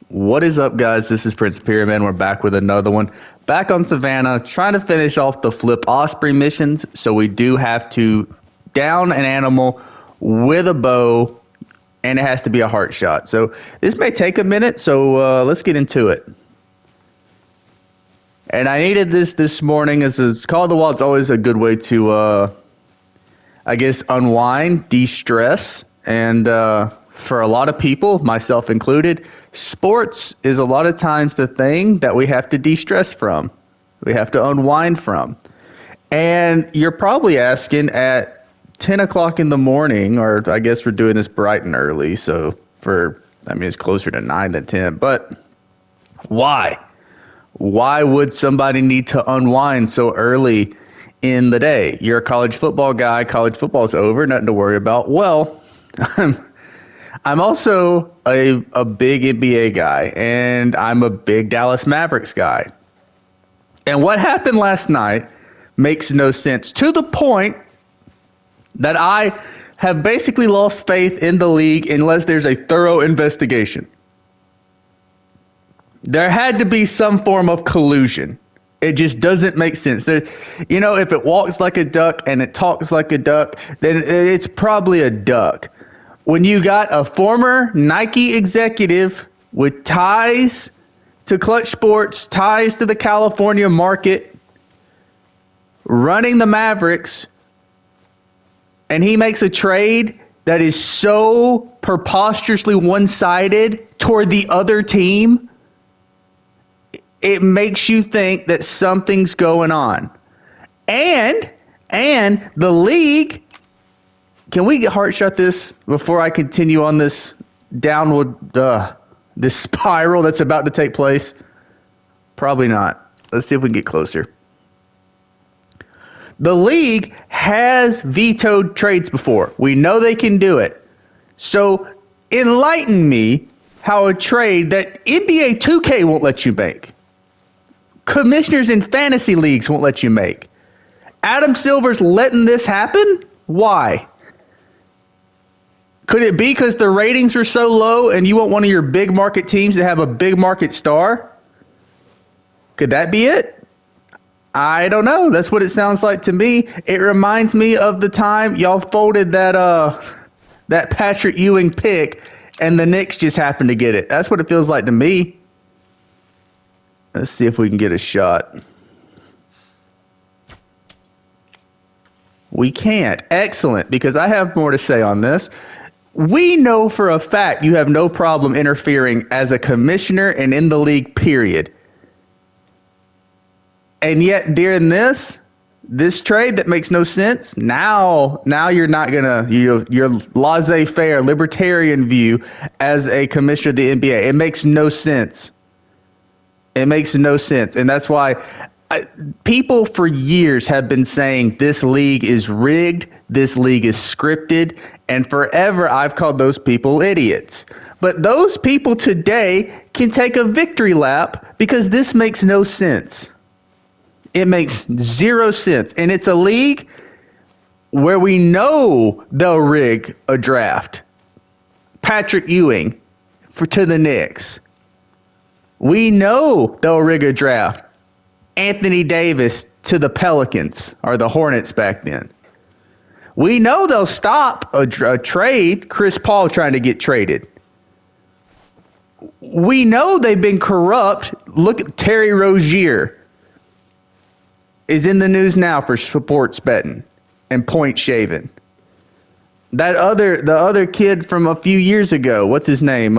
What is up, guys? This is Prince Pyramid. We're back with another one. Back on Savannah, trying to finish off the Flip Osprey missions. So we do have to down an animal with a bow, and it has to be a heart shot. So this may take a minute, so let's get into it. And I needed this morning. As a Call of the Wild's always a good way to, I guess, unwind, de-stress, and for a lot of people, myself included, sports is a lot of times the thing that we have to de-stress from. We have to unwind from. And you're probably asking at 10 o'clock in the morning, or I guess we're doing this bright and early, so it's closer to 9 than 10, but why? Why would somebody need to unwind so early in the day? You're a college football guy, college football's over, nothing to worry about. Well, I'm also a big NBA guy, and I'm a big Dallas Mavericks guy. And what happened last night makes no sense, to the point that I have basically lost faith in the league unless there's a thorough investigation. There had to be some form of collusion. It just doesn't make sense. If it walks like a duck and it talks like a duck, then it's probably a duck. When you got a former Nike executive with ties to Clutch Sports, ties to the California market, running the Mavericks, and he makes a trade that is so preposterously one-sided toward the other team, it makes you think that something's going on. And the league... Can we get heart shot this before I continue on this downward, this spiral that's about to take place? Probably not. Let's see if we can get closer. The league has vetoed trades before. We know they can do it. So enlighten me how a trade that NBA 2K won't let you make, commissioners in fantasy leagues won't let you make, Adam Silver's letting this happen? Why? Could it be because the ratings are so low and you want one of your big market teams to have a big market star? Could that be it? I don't know. That's what it sounds like to me. It reminds me of the time y'all folded that Patrick Ewing pick and the Knicks just happened to get it. That's what it feels like to me. Let's see if we can get a shot. We can't. Excellent, because I have more to say on this. We know for a fact you have no problem interfering as a commissioner and in the league, period. And yet during this trade that makes no sense, now you're not going to, your laissez-faire libertarian view as a commissioner of the NBA. It makes no sense. It makes no sense. And that's why people for years have been saying this league is rigged, this league is scripted, and forever I've called those people idiots. But those people today can take a victory lap because this makes no sense. It makes zero sense. And it's a league where we know they'll rig a draft. Patrick Ewing to the Knicks. We know they'll rig a draft. Anthony Davis to the Pelicans, or the Hornets back then. We know they'll stop a trade, Chris Paul trying to get traded. We know they've been corrupt. Look at Terry Rozier is in the news now for sports betting and point shaving. The other kid from a few years ago, what's his name?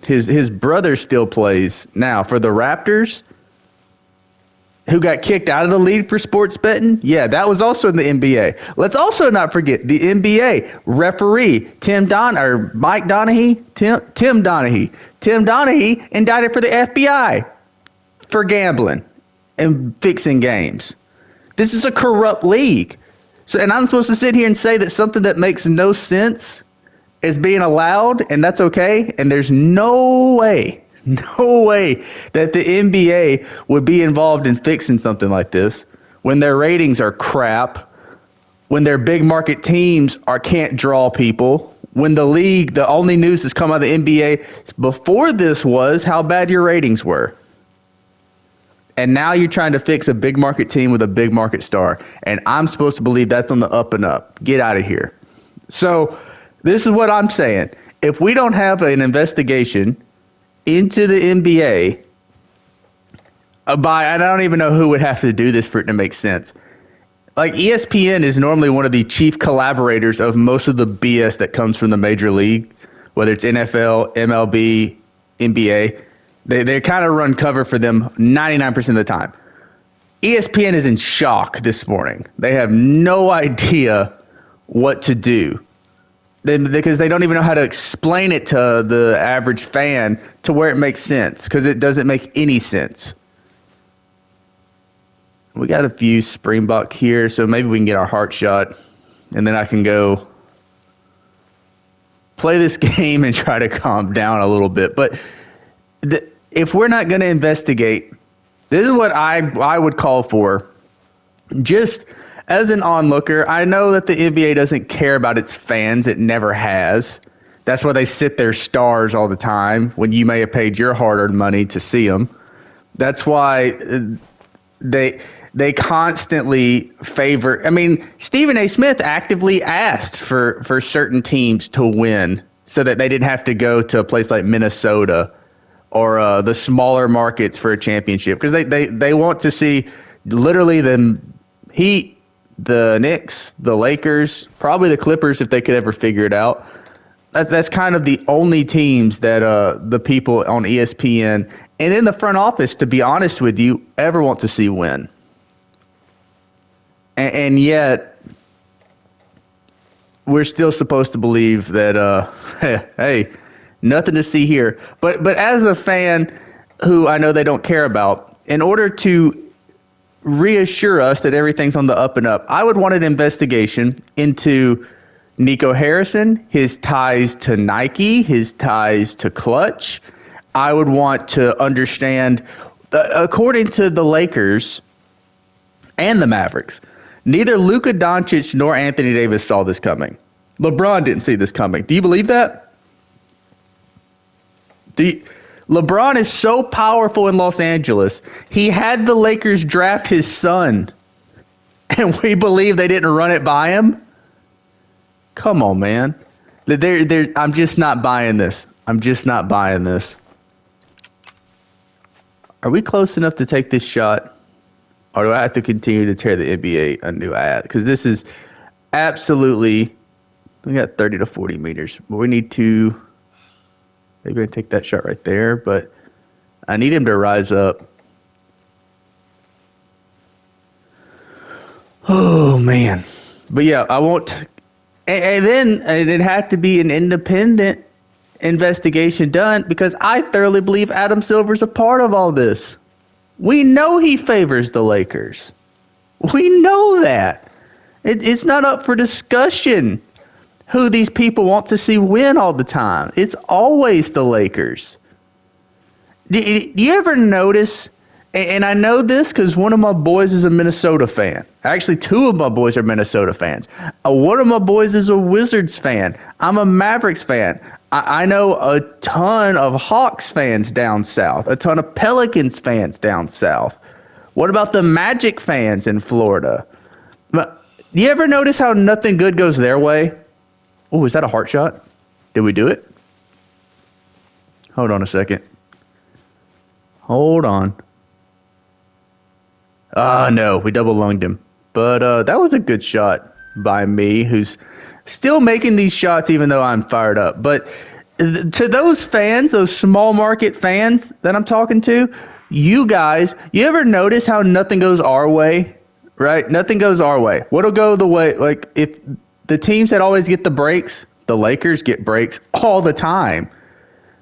His brother still plays now for the Raptors, who got kicked out of the league for sports betting. Yeah, that was also in the NBA. Let's also not forget the NBA referee, Mike Donaghy, Tim Donaghy. Tim Donaghy indicted for the FBI for gambling and fixing games. This is a corrupt league. So, and I'm supposed to sit here and say that something that makes no sense is being allowed, and that's okay? And there's no way that the NBA would be involved in fixing something like this when their ratings are crap, when their big market teams can't draw people, when the only news that's come out of the NBA before this was how bad your ratings were. And now you're trying to fix a big market team with a big market star. And I'm supposed to believe that's on the up and up. Get out of here. So this is what I'm saying. If we don't have an investigation into the NBA, I don't even know who would have to do this for it to make sense. Like, ESPN is normally one of the chief collaborators of most of the BS that comes from the major league, whether it's NFL, MLB, NBA. They kind of run cover for them 99% of the time. ESPN is in shock this morning. They have no idea what to do because they don't even know how to explain it to the average fan to where it makes sense, because it doesn't make any sense. We got a few Springbok here, so maybe we can get our heart shot, and then I can go play this game and try to calm down a little bit. But if we're not going to investigate, this is what I would call for. Just as an onlooker, I know that the NBA doesn't care about its fans. It never has. That's why they sit their stars all the time when you may have paid your hard-earned money to see them. That's why they constantly favor. I mean, Stephen A. Smith actively asked for certain teams to win so that they didn't have to go to a place like Minnesota or the smaller markets for a championship, because they want to see literally the Heat, the Knicks, the Lakers, probably the Clippers if they could ever figure it out. That's kind of the only teams that the people on ESPN and in the front office, to be honest with you, ever want to see win. And yet, we're still supposed to believe that, hey, nothing to see here. But as a fan who I know they don't care about, in order to reassure us that everything's on the up and up, I would want an investigation into Nico Harrison, his ties to Nike, his ties to Clutch. I would want to understand, according to the Lakers and the Mavericks, neither Luka Doncic nor Anthony Davis saw this coming. LeBron didn't see this coming. Do you believe that? LeBron is so powerful in Los Angeles. He had the Lakers draft his son, and we believe they didn't run it by him? Come on, man. I'm just not buying this. I'm just not buying this. Are we close enough to take this shot? Or do I have to continue to tear the NBA a new ad? Because this is absolutely, we got 30 to 40 meters. But we need to, maybe I take that shot right there, but I need him to rise up. Oh, man. But yeah, I won't. And then it'd have to be an independent investigation done, because I thoroughly believe Adam Silver's a part of all this. We know he favors the Lakers. We know that. It's not up for discussion who these people want to see win all the time. It's always the Lakers. Do you ever notice, and I know this because one of my boys is a Minnesota fan. Actually, two of my boys are Minnesota fans. One of my boys is a Wizards fan. I'm a Mavericks fan. I know a ton of Hawks fans down south, a ton of Pelicans fans down south. What about the Magic fans in Florida? But do you ever notice how nothing good goes their way? Oh, is that a heart shot? Did we do it? Hold on a second. Hold on. No, we double lunged him. But that was a good shot by me, who's still making these shots even though I'm fired up. But to those fans, those small market fans that I'm talking to, you guys, you ever notice how nothing goes our way? Right? Nothing goes our way. What'll go the way, like, if the teams that always get the breaks, the Lakers get breaks all the time.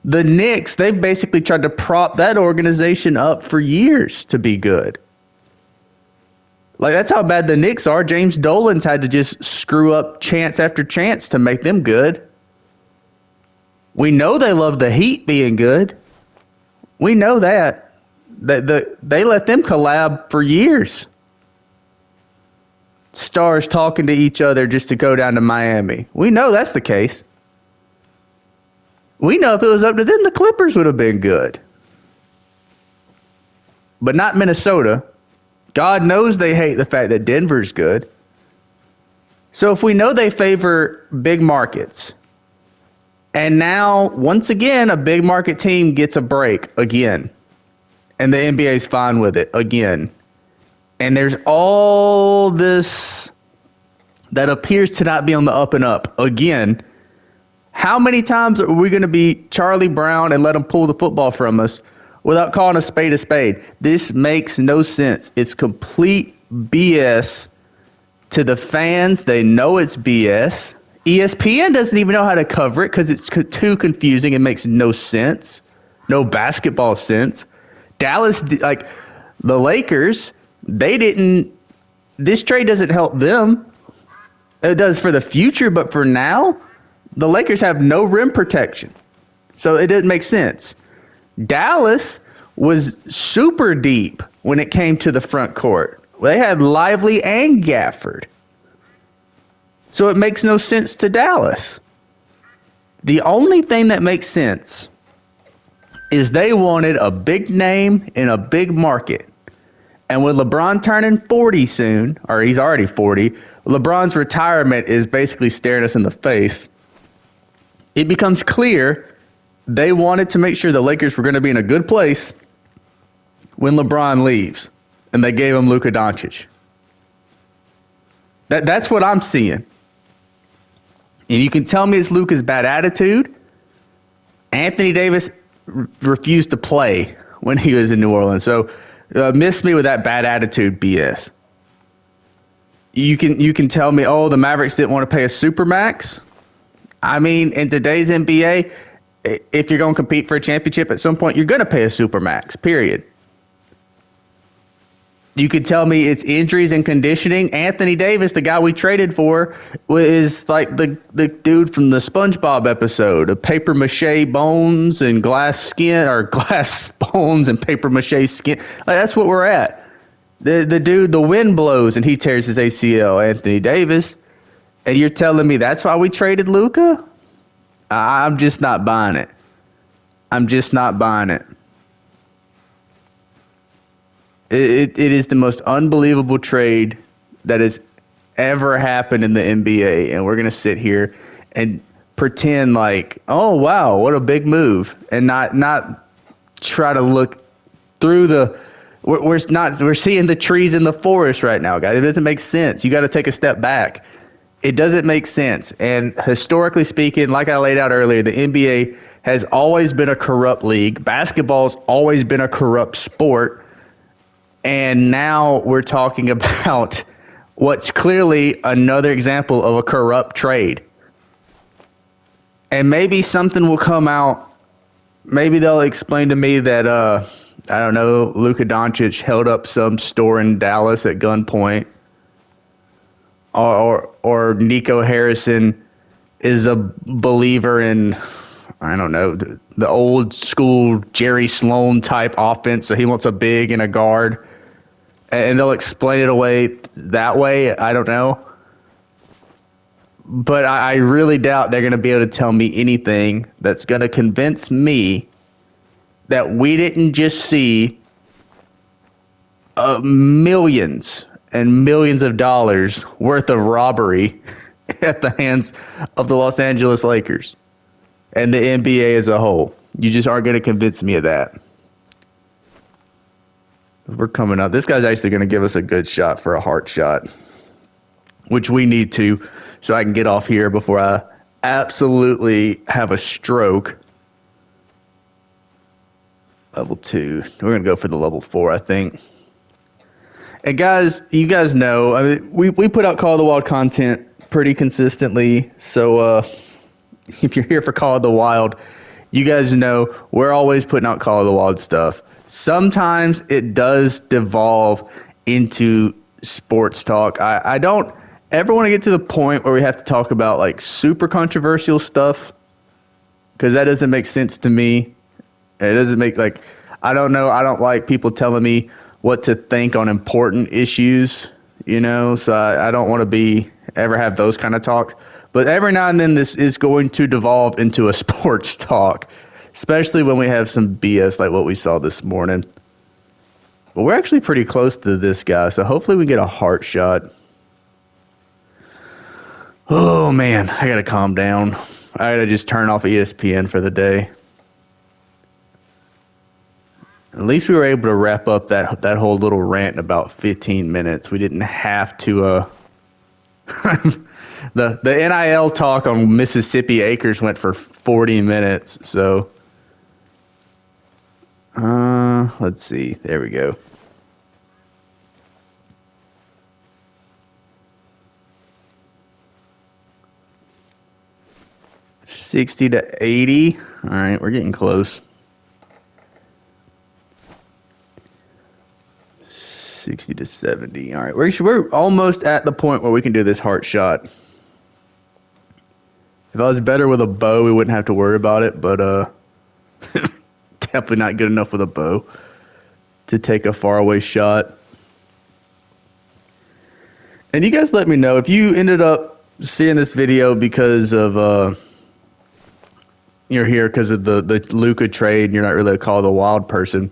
The Knicks, they've basically tried to prop that organization up for years to be good. Like, that's how bad the Knicks are. James Dolan's had to just screw up chance after chance to make them good. We know they love the Heat being good. We know that. They let them collab for years. Stars talking to each other just to go down to Miami. We know that's the case. We know if it was up to them, the Clippers would have been good. But not Minnesota. God knows they hate the fact that Denver's good. So if we know they favor big markets, and now, once again, a big market team gets a break again, and the NBA's fine with it again, and there's all this that appears to not be on the up and up again, how many times are we going to be Charlie Brown and let him pull the football from us without calling a spade a spade? This makes no sense. It's complete BS to the fans. They know it's BS. ESPN doesn't even know how to cover it because it's too confusing. It makes no sense. No basketball sense. Dallas, like the Lakers, this trade doesn't help them. It does for the future, but for now, the Lakers have no rim protection. So it doesn't make sense. Dallas was super deep when it came to the front court. They had Lively and Gafford. So it makes no sense to Dallas. The only thing that makes sense is they wanted a big name in a big market. And with LeBron turning 40 soon, or he's already 40, LeBron's retirement is basically staring us in the face. It becomes clear they wanted to make sure the Lakers were going to be in a good place when LeBron leaves. And they gave him Luka Doncic. That's what I'm seeing. And you can tell me it's Luka's bad attitude. Anthony Davis refused to play when he was in New Orleans. So miss me with that bad attitude BS. You can tell me, oh, the Mavericks didn't want to pay a supermax. I mean, in today's NBA, if you're going to compete for a championship at some point, you're going to pay a supermax, period. You could tell me it's injuries and conditioning. Anthony Davis, the guy we traded for, is like the dude from the SpongeBob episode of paper mache bones and glass skin, or glass bones and paper mache skin. Like, that's what we're at. The dude, the wind blows and he tears his ACL, Anthony Davis. And you're telling me that's why we traded Luka? I'm just not buying it. I'm just not buying it. It is the most unbelievable trade that has ever happened in the NBA. And we're going to sit here and pretend like, oh, wow, what a big move. And not try to look through the... We're seeing the trees in the forest right now, guys. It doesn't make sense. You got to take a step back. It doesn't make sense. And historically speaking, like I laid out earlier, the NBA has always been a corrupt league. Basketball's always been a corrupt sport. And now we're talking about what's clearly another example of a corrupt trade. And maybe something will come out. Maybe they'll explain to me that, I don't know, Luka Doncic held up some store in Dallas at gunpoint. Or Nico Harrison is a believer in, I don't know, the old school Jerry Sloan type offense. So he wants a big and a guard. And they'll explain it away that way. I don't know. But I really doubt they're going to be able to tell me anything that's going to convince me that we didn't just see millions and millions of dollars worth of robbery at the hands of the Los Angeles Lakers and the NBA as a whole. You just aren't going to convince me of that. We're coming up. This guy's actually going to give us a good shot for a heart shot, which we need to, so I can get off here before I absolutely have a stroke. Level 2. We're going to go for the level 4, I think. And guys, you guys know, I mean, we put out Call of the Wild content pretty consistently. So if you're here for Call of the Wild, you guys know we're always putting out Call of the Wild stuff. Sometimes it does devolve into sports talk. I don't ever want to get to the point where we have to talk about like super controversial stuff, because that doesn't make sense to me. It doesn't make, like, I don't know. I don't like people telling me what to think on important issues, you know, so I don't want to ever have those kind of talks. But every now and then this is going to devolve into a sports talk, especially when we have some BS like what we saw this morning. But we're actually pretty close to this guy, so hopefully we get a heart shot. Oh, man, I got to calm down. I got to just turn off ESPN for the day. At least we were able to wrap up that whole little rant in about 15 minutes. We didn't have to... the NIL talk on Mississippi Acres went for 40 minutes, so... let's see. There we go. $60 to $80. All right, we're getting close. 60 to 70. All right, we're almost at the point where we can do this heart shot. If I was better with a bow, we wouldn't have to worry about it, but definitely not good enough with a bow to take a faraway shot. And you guys let me know if you ended up seeing this video because of you're here because of the Luka trade and you're not really a Call of the Wild person.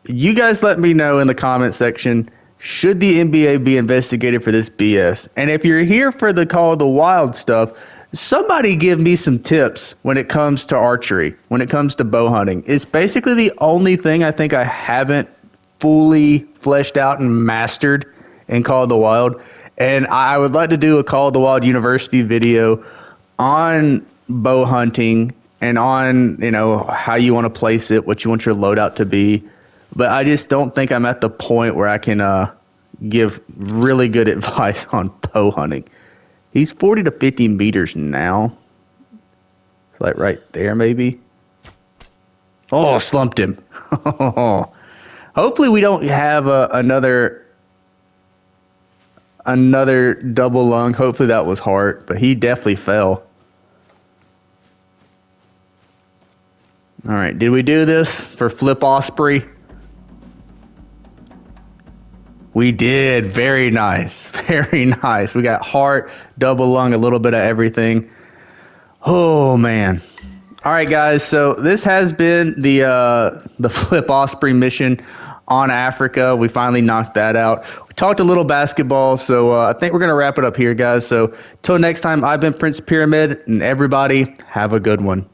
You guys let me know in the comment section, should the NBA be investigated for this BS? And if you're here for the Call of the Wild stuff, somebody give me some tips when it comes to archery, when it comes to bow hunting. It's basically the only thing I think I haven't fully fleshed out and mastered in Call of the Wild. And I would like to do a Call of the Wild University video on bow hunting and on, how you want to place it, what you want your loadout to be. But I just don't think I'm at the point where I can give really good advice on bow hunting. He's 40 to 50 meters now. It's like right there, maybe. Oh, slumped him. Hopefully we don't have another double lung. Hopefully that was Hart, but he definitely fell. All right, did we do this for Flip Osprey? We did. Very nice. Very nice. We got heart, double lung, a little bit of everything. Oh, man. All right, guys. So this has been the Flip Osprey mission on Africa. We finally knocked that out. We talked a little basketball, so I think we're going to wrap it up here, guys. So till next time, I've been Prince Pyramid, and everybody have a good one.